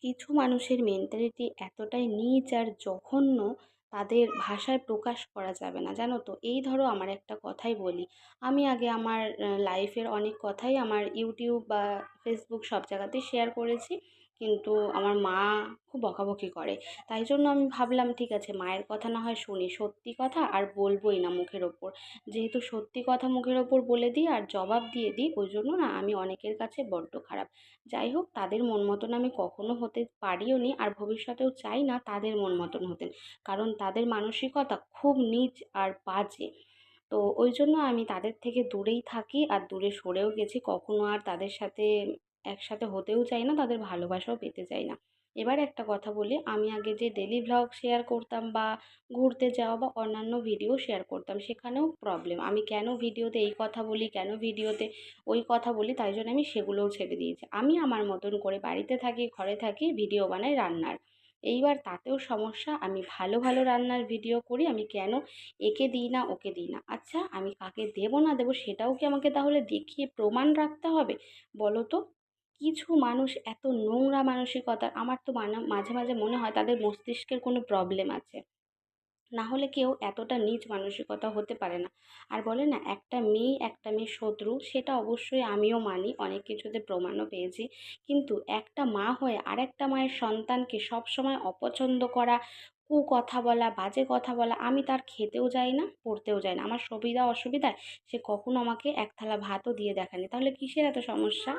কিছু মানুষের মেন্টালিটি এতটাই নীচ আর জঘন্য, তাদের ভাষায় প্রকাশ করা যাবে না, জানো তো। এই ধরো আমার একটা কথাই বলি। আমি আগে আমার লাইফের অনেক কথাই আমার ইউটিউব বা ফেসবুক সব জায়গাতেই শেয়ার করেছি, কিন্তু আমার মা খুব বকাবকি করে। তাই জন্য আমি ভাবলাম ঠিক আছে, মায়ের কথা না হয় শুনি, সত্যি কথা আর বলবোই না মুখের ওপর। যেহেতু সত্যি কথা মুখের ওপর বলে দিই আর জবাব দিয়ে দিই, ওই জন্য না আমি অনেকের কাছে বড্ড খারাপ। যাই হোক, তাদের মন মতন আমি কখনো হতে পারিও নি আর ভবিষ্যতেও চাই না তাদের মন মতন হতে। কারণ তাদের মানসিকতা খুব নীচ আর বাজে। তো ওই জন্য আমি তাদের থেকে দূরেই থাকি আর দূরে সরেও গেছি। কখনো আর তাদের সাথে একসাথে হতেও চাই না, তাদের ভালোবাসাও পেতে চাই না। এবার একটা কথা বলি, আমি আগে যে ডেলি ভ্লগ শেয়ার করতাম বা ঘুরতে যাওয়া বা অন্যান্য ভিডিও শেয়ার করতাম, সেখানেও প্রবলেম। আমি কেন ভিডিওতে এই কথা বলি, কেন ভিডিওতে ওই কথা বলি, তাই জন্য আমি সেগুলোও ছেড়ে দিয়েছি। আমি আমার মতন করে বাড়িতে থাকি, ঘরে থাকি, ভিডিও বানাই রান্নার। এইবার তাতেও সমস্যা, আমি ভালো ভালো রান্নার ভিডিও করি, আমি কেন একে দিই না ওকে দিই না? আচ্ছা, আমি কাকে দেবো না দেবো সেটাও কি আমাকে তাহলে দেখিয়ে প্রমাণ রাখতে হবে, বলো তো? কিছু মানুষ এত নোংরা মানসিকতার, আমার তো মাঝে মাঝে মনে হয় তাদের মস্তিষ্কের কোনো প্রবলেম আছে, না হলে কেউ এতটা নীচ মানসিকতা হতে পারে না। আর বলে না, একটা মেয়ে একটা মেয়ের শত্রু, সেটা অবশ্যই আমিও মানি, অনেক কিছুতে প্রমাণও পেয়েছি। কিন্তু একটা মা হয়ে আরেকটা মায়ের সন্তানকে সবসময় অপছন্দ করা, কথা বলা, বাজে কথা বলা, আমি তার খেতেও যাই না, পড়তেও যাই না। আমার সুবিধা অসুবিধায় সে কখনো আমাকে এক থালা ভাতও দিয়ে দেখেনি, তাহলে কিসের এত সমস্যা?